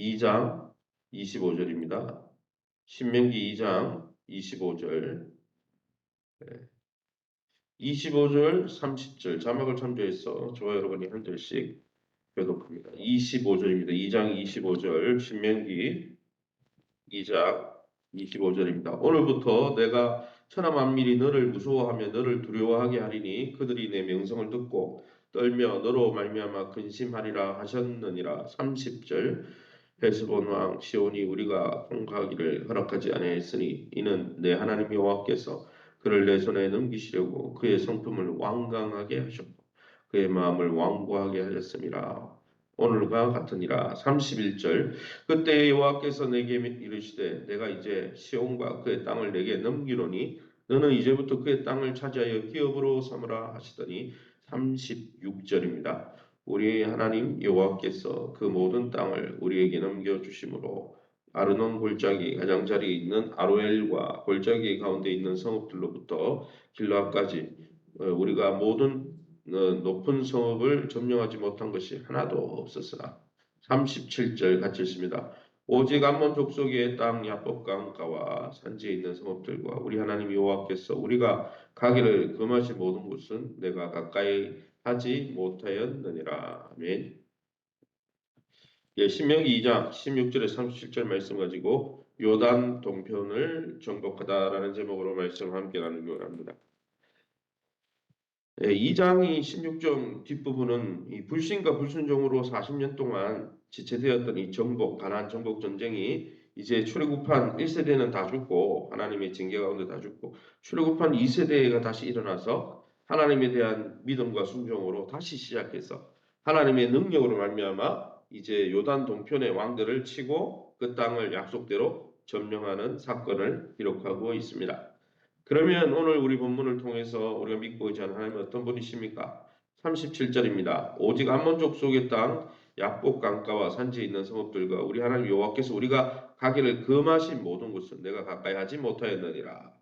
2장 25절입니다. 신명기 2장 25절, 25절, 30절 자막을 참조해서 저와 여러분이 한 절씩 교독합니다. 25절입니다. 2장 25절 신명기 2장 25절입니다. 오늘부터 내가 천하 만민이 너를 무서워하며 너를 두려워하게 하리니 그들이 내 명성을 듣고 떨며 너로 말미암아 근심하리라 하셨느니라. 30절 헤스본 왕 시온이 우리가 공격하기를 허락하지 아니하였으니 이는 내 하나님 여호와께서 그를 내 손에 넘기시려고 그의 성품을 완강하게 하셨고 그의 마음을 완고하게 하셨음이라. 오늘과 같으니라. 31절 그때 여호와께서 내게 이르시되 내가 이제 시온과 그의 땅을 내게 넘기노니 너는 이제부터 그의 땅을 차지하여 기업으로 삼으라 하시더니 36절입니다. 우리 하나님 여호와께서 그 모든 땅을 우리에게 넘겨주심으로 아르논 골짜기 가장자리에 있는 아로엘과 골짜기 가운데 있는 성읍들로부터 길라까지 우리가 모든 높은 성읍을 점령하지 못한 것이 하나도 없었으나 37절 같이 있습니다. 오직 암몬 족속의 땅 야복 강가와 산지에 있는 성읍들과 우리 하나님 여호와께서 우리가 가기를 금하신 모든 곳은 내가 가까이 하지 못하였느니라. 아멘. 예, 신명기 2장 16절에 37절 말씀 가지고 요단 동편을 정복하다라는 제목으로 말씀을 함께 나누기 원합니다. 2장이 16장 뒷부분은 이 불신과 불순종으로 40년 동안 지체되었던 이 정복, 가나안 정복 전쟁이 이제 출애굽한 1세대는 다 죽고 하나님의 징계 가운데 다 죽고 출애굽한 2세대가 다시 일어나서 하나님에 대한 믿음과 순종으로 다시 시작해서 하나님의 능력으로 말미암아 이제 요단 동편의 왕들을 치고 그 땅을 약속대로 점령하는 사건을 기록하고 있습니다. 그러면 오늘 우리 본문을 통해서 우리가 믿고 의지하는 하나님은 어떤 분이십니까? 37절입니다. 오직 암몬 족속의 땅 야복 강가와 산지에 있는 성읍들과 우리 하나님 여호와께서 우리가 가기를 금하신 모든 곳은 내가 가까이 하지 못하였느니라.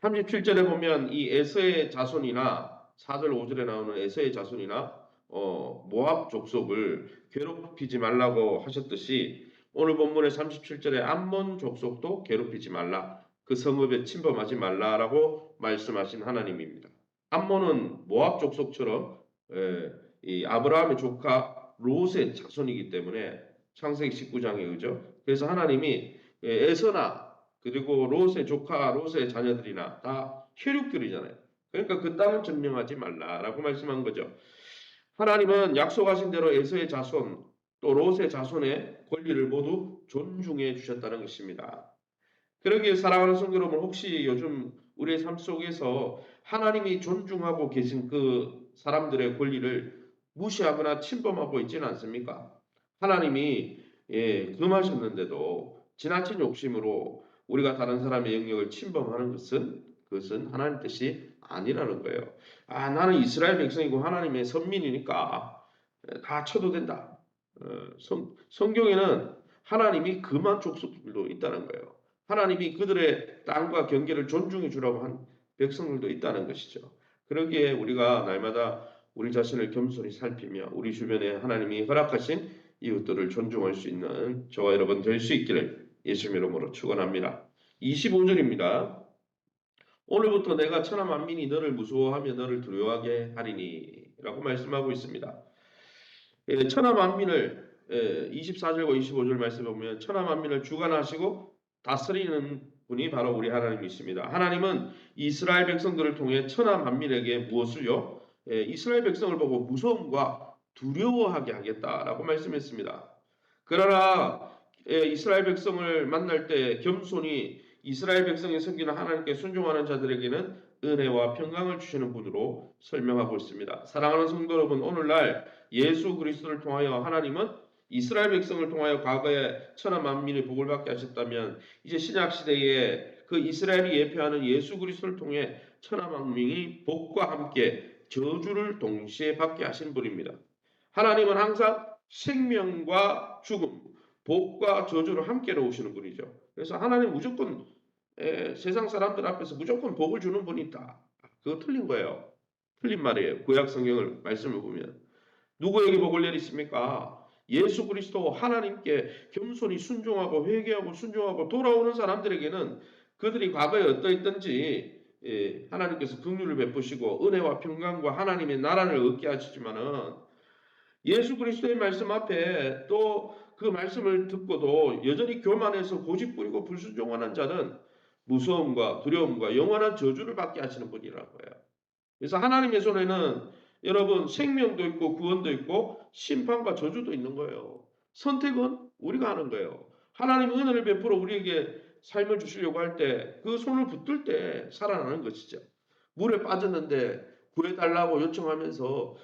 37절에 보면 이 에서의 자손이나 4절 5절에 나오는 에서의 자손이나 모압 족속을 괴롭히지 말라고 하셨듯이 오늘 본문의 37절에 암몬 족속도 괴롭히지 말라. 그 성읍에 침범하지 말라라고 말씀하신 하나님입니다. 암몬은 모압 족속처럼 이 아브라함의 조카 롯의 자손이기 때문에 창세기 19장에 그죠? 그래서 하나님이 에서나 그리고 롯의 조카 롯의 자녀들이나 다 혈육들이잖아요. 그러니까 그 땅을 점령하지 말라라고 말씀한 거죠. 하나님은 약속하신 대로 에서의 자손 또 롯의 자손의 권리를 모두 존중해 주셨다는 것입니다. 그러기에 사랑하는 성도 여러분, 혹시 요즘 우리의 삶 속에서 하나님이 존중하고 계신 그 사람들의 권리를 무시하거나 침범하고 있지는 않습니까? 하나님이 금하셨는데도 지나친 욕심으로 우리가 다른 사람의 영역을 침범하는 그것은 하나님 뜻이 아니라는 거예요. 아, 나는 이스라엘 백성이고 하나님의 선민이니까 다 쳐도 된다. 성경에는 하나님이 금한 족속들도 있다는 거예요. 하나님이 그들의 땅과 경계를 존중해 주라고 한 백성들도 있다는 것이죠. 그러기에 우리가 날마다 우리 자신을 겸손히 살피며 우리 주변에 하나님이 허락하신 이웃들을 존중할 수 있는 저와 여러분 될 수 있기를 예수님 이름으로 축원합니다. 25절입니다. 오늘부터 내가 천하 만민이 너를 무서워하며 너를 두려워하게 하리니 라고 말씀하고 있습니다. 천하 만민을 24절과 25절 말씀에 보면 천하 만민을 주관하시고 다스리는 분이 바로 우리 하나님이십니다. 하나님은 이스라엘 백성들을 통해 천하 만민에게 무엇을요? 이스라엘 백성을 보고 무서움과 두려워하게 하겠다라고 말씀했습니다. 그러나 이스라엘 백성을 만날 때 겸손히 이스라엘 백성이 섬기는 하나님께 순종하는 자들에게는 은혜와 평강을 주시는 분으로 설명하고 있습니다. 사랑하는 성도 여러분, 오늘날 예수 그리스도를 통하여 하나님은 이스라엘 백성을 통하여 과거에 천하 만민의 복을 받게 하셨다면 이제 신약 시대에 그 이스라엘이 예표하는 예수 그리스도를 통해 천하 만민이 복과 함께 저주를 동시에 받게 하신 분입니다. 하나님은 항상 생명과 죽음, 복과 저주를 함께 놓으시는 분이죠. 그래서 하나님 무조건 세상 사람들 앞에서 무조건 복을 주는 분이 있다. 그거 틀린 거예요. 틀린 말이에요. 구약 성경을 말씀을 보면 누구에게 복을 내리십니까? 예수 그리스도 하나님께 겸손히 순종하고 회개하고 순종하고 돌아오는 사람들에게는 그들이 과거에 어떠했던지 하나님께서 긍휼을 베푸시고 은혜와 평강과 하나님의 나라를 얻게 하시지만은 예수 그리스도의 말씀 앞에 또 그 말씀을 듣고도 여전히 교만해서 고집부리고 불순종하는 자는 무서움과 두려움과 영원한 저주를 받게 하시는 분이라고요. 그래서 하나님의 손에는 여러분 생명도 있고 구원도 있고 심판과 저주도 있는 거예요. 선택은 우리가 하는 거예요. 하나님 은혜를 베풀어 우리에게 삶을 주시려고 할 때 그 손을 붙들 때 살아나는 것이죠. 물에 빠졌는데 구해달라고 요청하면서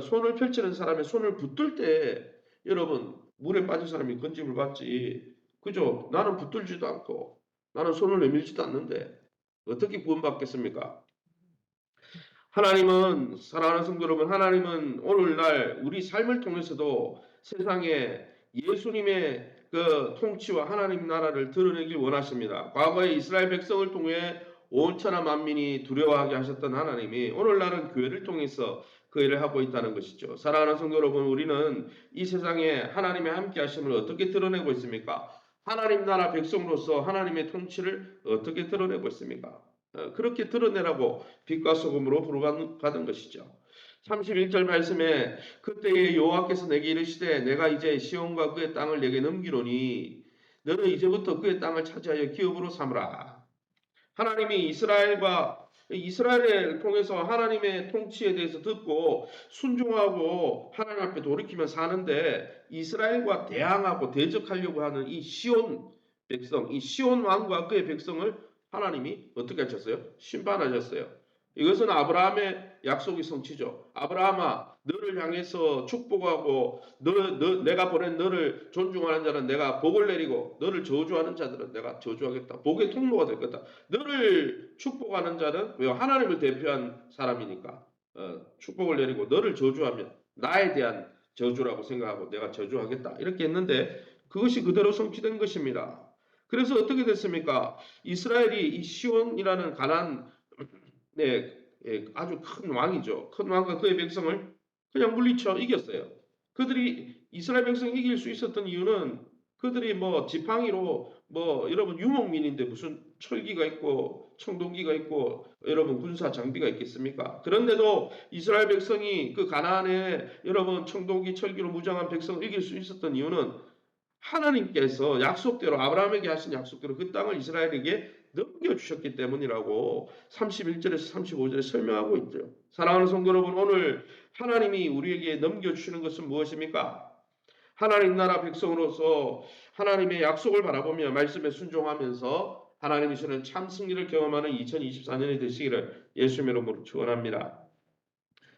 손을 펼치는 사람의 손을 붙들 때 여러분 물에 빠진 사람이 건짐을 받지. 그죠? 나는 붙들지도 않고 나는 손을 내밀지도 않는데 어떻게 구원받겠습니까? 하나님은 사랑하는 성도 여러분, 하나님은 오늘날 우리 삶을 통해서도 세상에 예수님의 그 통치와 하나님 나라를 드러내길 원하십니다. 과거에 이스라엘 백성을 통해 온 천하 만민이 두려워하게 하셨던 하나님이 오늘날은 교회를 통해서 그 일을 하고 있다는 것이죠. 사랑하는 성도 여러분, 우리는 이 세상에 하나님의 함께 하심을 어떻게 드러내고 있습니까? 하나님 나라 백성으로서 하나님의 통치를 어떻게 드러내고 있습니까? 그렇게 드러내라고 빛과 소금으로 부르받은 것이죠. 31절 말씀에 그때에 여호와께서 내게 이르시되 내가 이제 시온과 그의 땅을 내게 넘기노니 너는 이제부터 그의 땅을 차지하여 기업으로 삼으라. 하나님이 이스라엘을 통해서 하나님의 통치에 대해서 듣고 순종하고 하나님 앞에 돌이키며 사는데 이스라엘과 대항하고 대적하려고 하는 이 시온 백성, 이 시온 왕과 그의 백성을 하나님이 어떻게 하셨어요? 심판하셨어요. 이것은 아브라함의 약속이 성취죠. 아브라함아, 너를 향해서 축복하고 내가 보낸 너를 존중하는 자는 내가 복을 내리고 너를 저주하는 자들은 내가 저주하겠다. 복의 통로가 될 거다. 너를 축복하는 자는 왜 하나님을 대표한 사람이니까 축복을 내리고 너를 저주하면 나에 대한 저주라고 생각하고 내가 저주하겠다. 이렇게 했는데 그것이 그대로 성취된 것입니다. 그래서 어떻게 됐습니까? 이스라엘이 이 시온이라는 가난 아주 큰 왕이죠. 큰 왕과 그의 백성을 그냥 물리쳐 이겼어요. 그들이 이스라엘 백성이 이길 수 있었던 이유는 그들이 뭐 지팡이로 뭐 여러분 유목민인데 무슨 철기가 있고 청동기가 있고 여러분 군사 장비가 있겠습니까? 그런데도 이스라엘 백성이 그 가나안에 여러분 청동기 철기로 무장한 백성을 이길 수 있었던 이유는 하나님께서 약속대로 아브라함에게 하신 약속대로 그 땅을 이스라엘에게 넘겨주셨기 때문이라고 31절에서 35절에 설명하고 있죠. 사랑하는 성도 여러분, 오늘 하나님이 우리에게 넘겨주시는 것은 무엇입니까? 하나님 나라 백성으로서 하나님의 약속을 바라보며 말씀에 순종하면서 하나님이 주는 참 승리를 경험하는 2024년이 되시기를 예수님의 이름으로 축원합니다.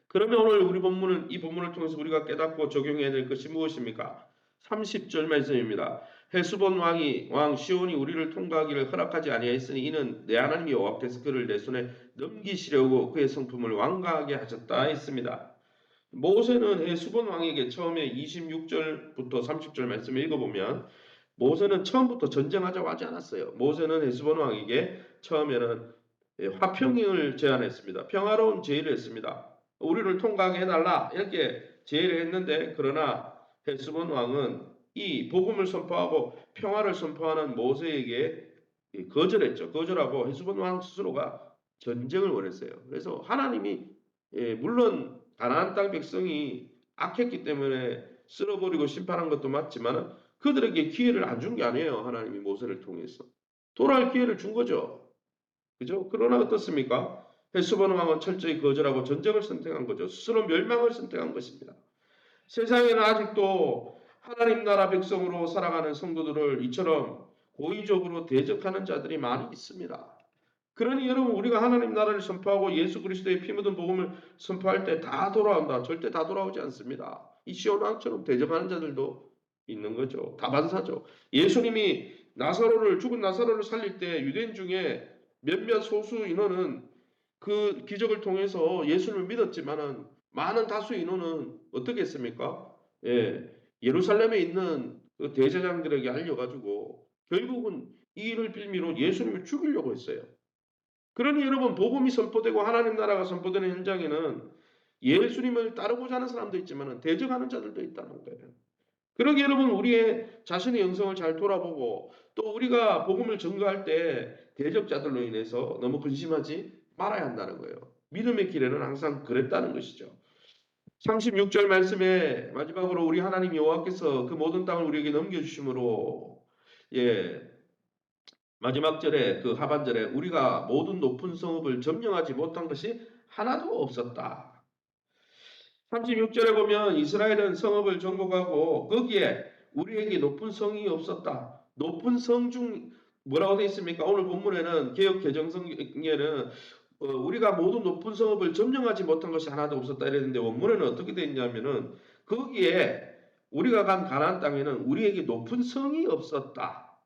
그러면 오늘 이 본문을 통해서 우리가 깨닫고 적용해야 될 것이 무엇입니까? 30절 말씀입니다. 헤스본 왕 시온이 우리를 통과하기를 허락하지 아니하였으니 이는 내 하나님 여호와께서 그를 내 손에 넘기시려고 그의 성품을 완강하게 하셨다 했습니다. 모세는 헤스본 왕에게 처음에 26절부터 30절 말씀을 읽어보면 모세는 처음부터 전쟁하자고 하지 않았어요. 모세는 헤스본 왕에게 처음에는 화평을 제안했습니다. 평화로운 제의를 했습니다. 우리를 통과하게 해달라 이렇게 제의를 했는데 그러나 헤스본 왕은 이 복음을 선포하고 평화를 선포하는 모세에게 거절했죠. 거절하고 헤스본 왕 스스로가 전쟁을 원했어요. 그래서 하나님이 물론 가나안 땅 백성이 악했기 때문에 쓸어버리고 심판한 것도 맞지만 그들에게 기회를 안 준 게 아니에요. 하나님이 모세를 통해서 돌아올 기회를 준 거죠. 그죠? 그러나 어떻습니까? 헤스본 왕은 철저히 거절하고 전쟁을 선택한 거죠. 스스로 멸망을 선택한 것입니다. 세상에는 아직도 하나님 나라 백성으로 살아가는 성도들을 이처럼 고의적으로 대적하는 자들이 많이 있습니다. 그러니 여러분 우리가 하나님 나라를 선포하고 예수 그리스도의 피 묻은 복음을 선포할 때 다 돌아온다. 절대 다 돌아오지 않습니다. 이 시온 왕처럼 대적하는 자들도 있는 거죠. 다반사죠. 예수님이 죽은 나사로를 살릴 때 유대인 중에 몇몇 소수 인원은 그 기적을 통해서 예수님을 믿었지만은 많은 다수 인원은 어떻게 했습니까? 예루살렘에 있는 그 대제사장들에게 알려가지고 결국은 이 일을 빌미로 예수님을 죽이려고 했어요. 그러니 여러분 복음이 선포되고 하나님 나라가 선포되는 현장에는 예수님을 따르고자 하는 사람도 있지만 대적하는 자들도 있다는 거예요. 그러게 여러분 우리의 자신의 영성을 잘 돌아보고 또 우리가 복음을 전가할 때 대적자들로 인해서 너무 근심하지 말아야 한다는 거예요. 믿음의 길에는 항상 그랬다는 것이죠. 36절 말씀에 마지막으로 우리 하나님 여호와께서 그 모든 땅을 우리에게 넘겨주심으로 마지막 절에 그 하반절에 우리가 모든 높은 성읍을 점령하지 못한 것이 하나도 없었다. 36절에 보면 이스라엘은 성읍을 정복하고 거기에 우리에게 높은 성이 없었다. 높은 성 중 뭐라고 되어 있습니까? 오늘 본문에는 개역 개정성에는 우리가 모든 높은 성읍을 점령하지 못한 것이 하나도 없었다 이랬는데 원문에는 어떻게 되어 있냐면은 거기에 우리가 간 가나안 땅에는 우리에게 높은 성이 없었다.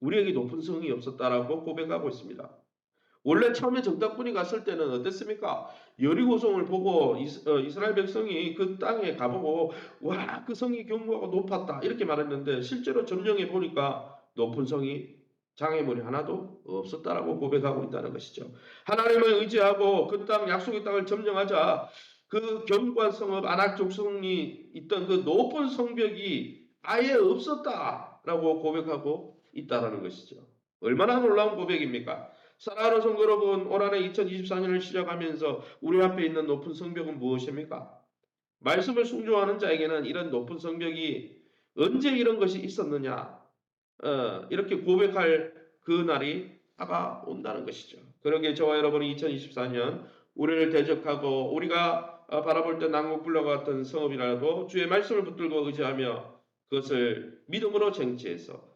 우리에게 높은 성이 없었다라고 고백하고 있습니다. 원래 처음에 정탐꾼이 갔을 때는 어땠습니까? 여리고성을 보고 이스라엘 백성이 그 땅에 가보고 와, 그 성이 견고하고 높았다 이렇게 말했는데 실제로 점령해 보니까 높은 성이 장애물이 하나도 없었다라고 고백하고 있다는 것이죠. 하나님을 의지하고 그 땅 약속의 땅을 점령하자 그 견고한 성읍 아낙 족성이 있던 그 높은 성벽이 아예 없었다라고 고백하고 있다라는 것이죠. 얼마나 놀라운 고백입니까? 사랑하는 성도 여러분, 올 한해 2024년을 시작하면서 우리 앞에 있는 높은 성벽은 무엇입니까? 말씀을 순종하는 자에게는 이런 높은 성벽이 언제 이런 것이 있었느냐? 이렇게 고백할 그 날이 다가온다는 것이죠. 그러기에 저와 여러분이 2024년 우리를 대적하고 우리가 바라볼 때 난공불락 같은 성읍이라도 주의 말씀을 붙들고 의지하며 그것을 믿음으로 쟁취해서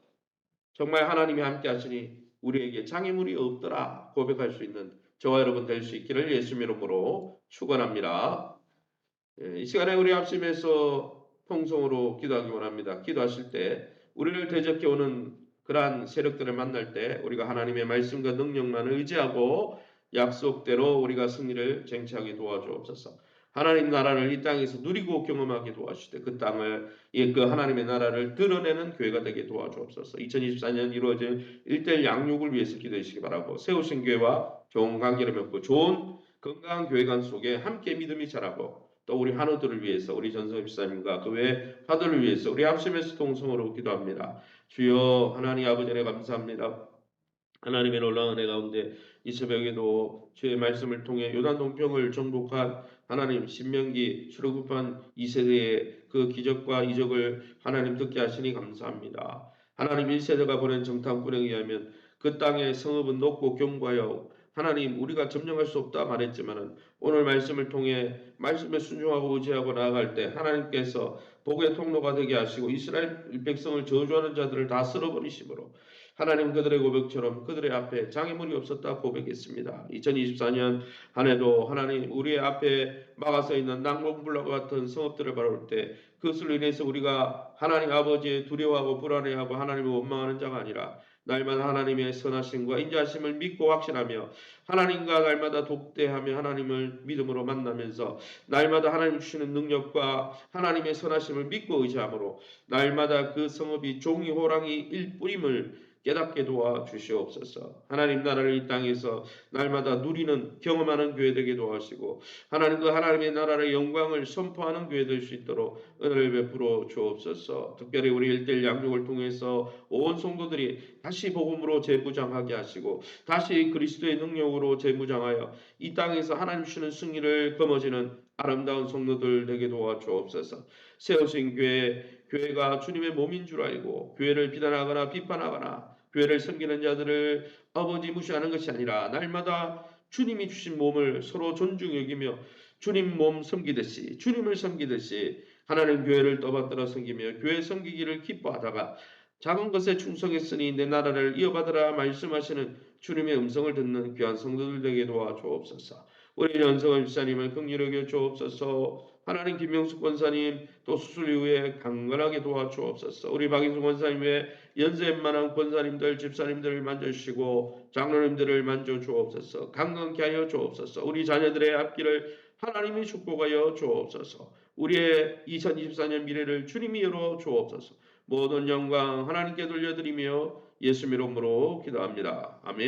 정말 하나님이 함께 하시니 우리에게 장애물이 없더라 고백할 수 있는 저와 여러분 될 수 있기를 예수 이름으로 축원합니다. 이 시간에 우리 합심해서 통성으로 기도하기 원합니다. 기도하실 때 우리를 대적해 오는 그러한 세력들을 만날 때 우리가 하나님의 말씀과 능력만 의지하고 약속대로 우리가 승리를 쟁취하게 도와주옵소서. 하나님 나라를 이 땅에서 누리고 경험하게 도와주시되 그 땅을 그 하나님의 나라를 드러내는 교회가 되게 도와주옵소서. 2024년 이루어질 일대일 양육을 위해서 기도해 주시기 바라고 세우신 교회와 좋은 관계를 맺고 좋은 건강한 교회관 속에 함께 믿음이 자라고 또 우리 한우들을 위해서 우리 전성 집사님과 그 외 파들을 위해서 우리 합심해서 동성으로 기도합니다. 주여 하나님 아버지 네 감사합니다. 하나님의 놀라운 은혜 가운데 이 새벽에도 주의 말씀을 통해 요단 동평을 정복한 하나님 신명기 출애굽한 이 세대의 그 기적과 이적을 하나님 듣게 하시니 감사합니다. 하나님 1세대가 보낸 정탐꾼에 의하면 그 땅의 성읍은 높고 견고하여 하나님 우리가 점령할 수 없다 말했지만은 오늘 말씀을 통해 말씀에 순종하고 의지하고 나아갈 때 하나님께서 복의 통로가 되게 하시고 이스라엘 백성을 저주하는 자들을 다 쓸어버리심으로 하나님 그들의 고백처럼 그들의 앞에 장애물이 없었다 고백했습니다. 2024년 한 해도 하나님 우리의 앞에 막아서 있는 난공불락 같은 성읍들을 바라볼 때 그것을 인해서 우리가 하나님 아버지의 두려워하고 불안해하고 하나님을 원망하는 자가 아니라 날마다 하나님의 선하심과 인자하심을 믿고 확신하며 하나님과 날마다 독대하며 하나님을 믿음으로 만나면서 날마다 하나님 주시는 능력과 하나님의 선하심을 믿고 의지함으로 날마다 그 성읍이 종이 호랑이 일뿐임을 깨닫게 도와 주시옵소서. 하나님 나라를 이 땅에서 날마다 누리는 경험하는 교회 되게 도와주시고 하나님 그 하나님의 나라의 영광을 선포하는 교회 될 수 있도록 은혜를 베풀어 주옵소서. 특별히 우리 일대일 양육을 통해서 온 성도들이 다시 복음으로 재무장하게 하시고 다시 그리스도의 능력으로 재무장하여 이 땅에서 하나님 주시는 승리를 거머쥐는 아름다운 성도들 되게 도와 주옵소서. 세우신 교회가 주님의 몸인 줄 알고 교회를 비난하거나 비판하거나 교회를 섬기는 자들을 아버지 무시하는 것이 아니라 날마다 주님이 주신 몸을 서로 존중 여기며 주님 몸 섬기듯이 주님을 섬기듯이 하나님 교회를 떠받들어 섬기며 교회 섬기기를 기뻐하다가 작은 것에 충성했으니 내 나라를 이어받으라 말씀하시는 주님의 음성을 듣는 귀한 성도들 되게 도와주옵소서. 우리 연성원 집사님을 긍휼히 여겨 주옵소서. 하나님 김명숙 권사님 또 수술 이후에 강건하게 도와주옵소서. 우리 박인수 권사님의 연세만한 권사님들 집사님들을 만져주시고 장로님들을 만져주옵소서. 강건케 하여 주옵소서. 우리 자녀들의 앞길을 하나님이 축복하여 주옵소서. 우리의 2024년 미래를 주님이 열어 주옵소서. 모든 영광 하나님께 돌려드리며 예수 이름으로 기도합니다. 아멘.